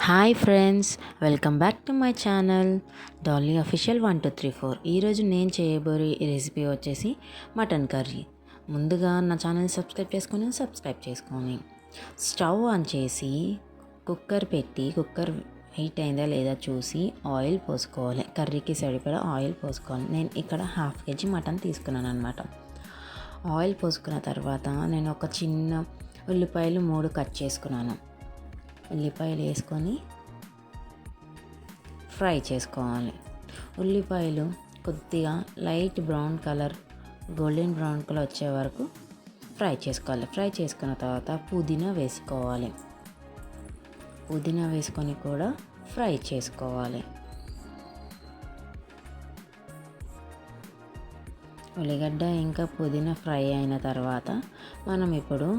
Hi friends, welcome back to my channel Dolly official 1234. ఈరోజు నేను చేయబోయే రెసిపీ వచ్చేసి మటన్ కర్రీ. ముందుగా నా ఛానల్ సబ్స్క్రైబ్ చేసుకొని స్టవ్ ఆన్ చేసి కుక్కర్ పెట్టి కుక్కర్ హీట్ అయిందా లేదా చూసి ఆయిల్ పోసుకోవాలి. కర్రీకి సరిపడా ఆయిల్ పోసుకోవాలి. నేను ఇక్కడ 1/2 kg మటన్ తీసుకున్నాను అనమాట. ఆయిల్ పోసుకున్న తర్వాత నేను ఒక చిన్న ఉల్లిపాయలు 3 కట్ చేసుకున్నాను. ఉల్లిపాయలు వేసుకొని ఫ్రై చేసుకోవాలి. ఉల్లిపాయలు కొద్దిగా light brown colour, golden brown colour వచ్చే వరకు ఫ్రై చేసుకోవాలి. ఫ్రై చేసుకున్న తర్వాత పుదీనా వేసుకోవాలి. పుదీనా వేసుకొని కూడా ఫ్రై చేసుకోవాలి. ఉల్లిగడ్డ ఇంకా పుదీనా ఫ్రై అయిన తర్వాత మనం ఇప్పుడు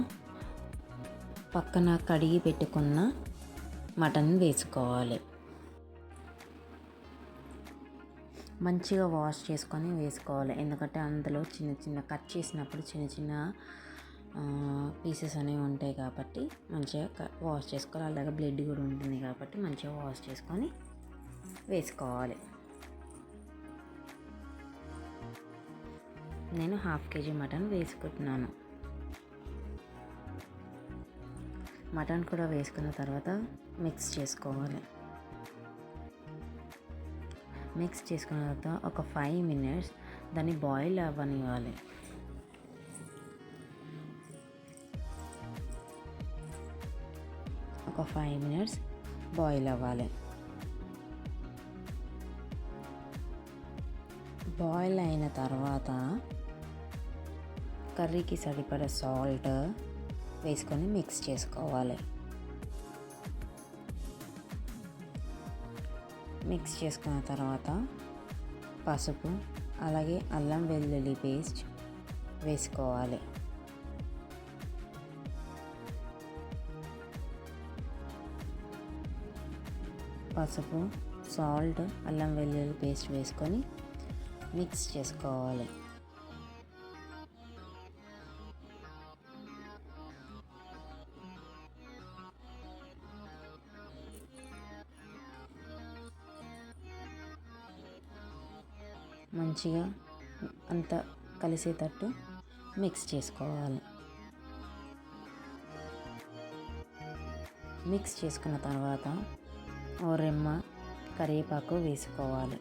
పక్కన కడిగి పెట్టుకున్న మటన్ వేసుకోవాలి. మంచిగా వాష్ చేసుకొని వేసుకోవాలి. ఎందుకంటే అందులో చిన్న కట్ చేసినప్పుడు చిన్న పీసెస్ అనేవి ఉంటాయి కాబట్టి మంచిగా వాష్ చేసుకోవాలి. అలాగే బ్లడ్ కూడా ఉంటుంది కాబట్టి మంచిగా వాష్ చేసుకొని వేసుకోవాలి. నేను 1/2 kg మటన్ వేసుకుంటున్నాను. మటన్ కూడా వేసుకున్న తర్వాత మిక్స్ చేసుకోవాలి. మిక్స్ చేసుకున్న తర్వాత ఒక 5 minutes దాన్ని బాయిల్ అవ్వనివ్వాలి. ఒక 5 minutes బాయిల్ అవ్వాలి. బాయిల్ అయిన తర్వాత కర్రీకి సరిపడా సాల్ట్ వేసుకొని మిక్స్ చేసుకోవాలి. మిక్స్ చేసుకున్న తర్వాత పసుపు అలాగే అల్లం వెల్లుల్లి పేస్ట్ వేసుకోవాలి. పసుపు, సాల్ట్, అల్లం వెల్లుల్లి పేస్ట్ వేసుకొని మిక్స్ చేసుకోవాలి. మంచిగా అంతా కలిసేటట్టు మిక్స్ చేసుకోవాలి. మిక్స్ చేసుకున్న తర్వాత ఓ రెమ్మ కరివేపాకు వేసుకోవాలి.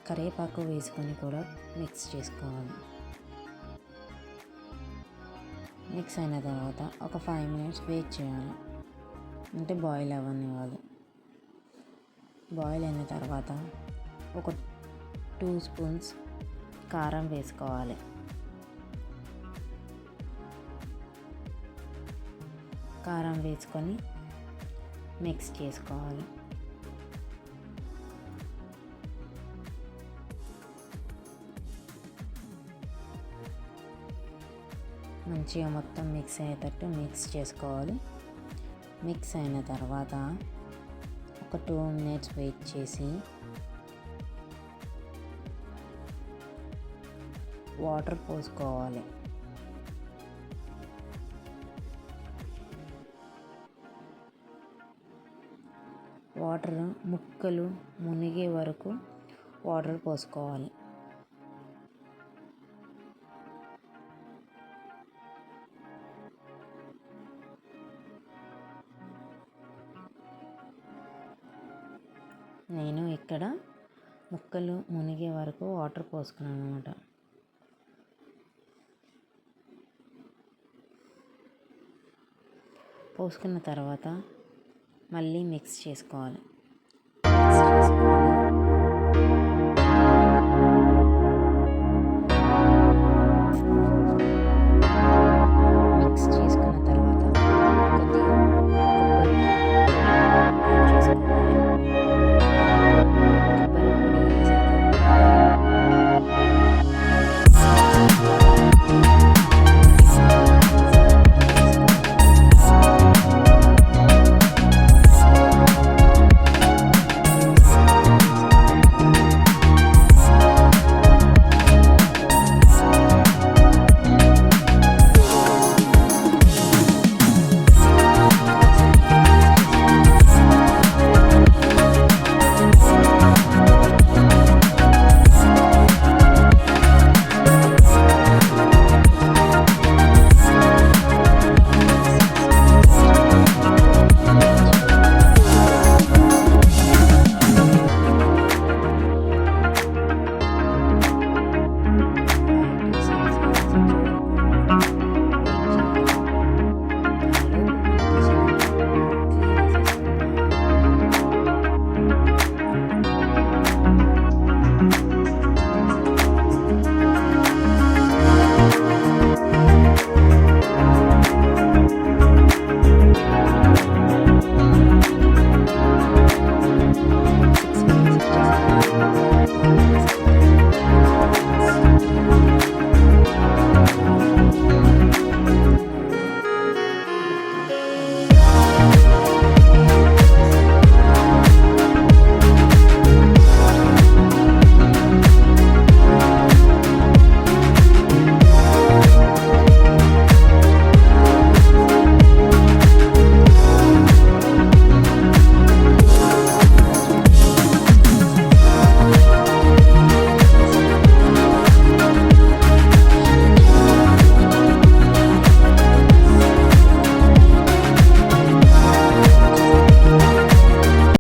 కరివేపాకు వేసుకొని కూడా మిక్స్ చేసుకోవాలి. మిక్స్ అయిన తర్వాత ఒక 5 minutes వెయిట్ చేయాలి. అంటే బాయిల్ అవ్వనివ్వాలి. బాయిల్ అయిన తర్వాత ఒక 2 spoons కారం వేసుకోవాలి. కారం వేసుకొని మిక్స్ చేసుకోవాలి. మంచిగా మొత్తం మిక్స్ అయ్యేటట్టు మిక్స్ చేసుకోవాలి. మిక్స్ అయిన తర్వాత ఒక 2 minutes వెయిట్ చేసి వాటర్ పోసుకోవాలి. వాటర్ ముక్కలు మునిగే వరకు వాటర్ పోసుకోవాలి. నేను ఇక్కడ ముక్కలు మునిగే వరకు వాటర్ పోసుకున్నాను అన్నమాట. పోసుకున్న తర్వాత మళ్ళీ మిక్స్ చేసుకోవాలి.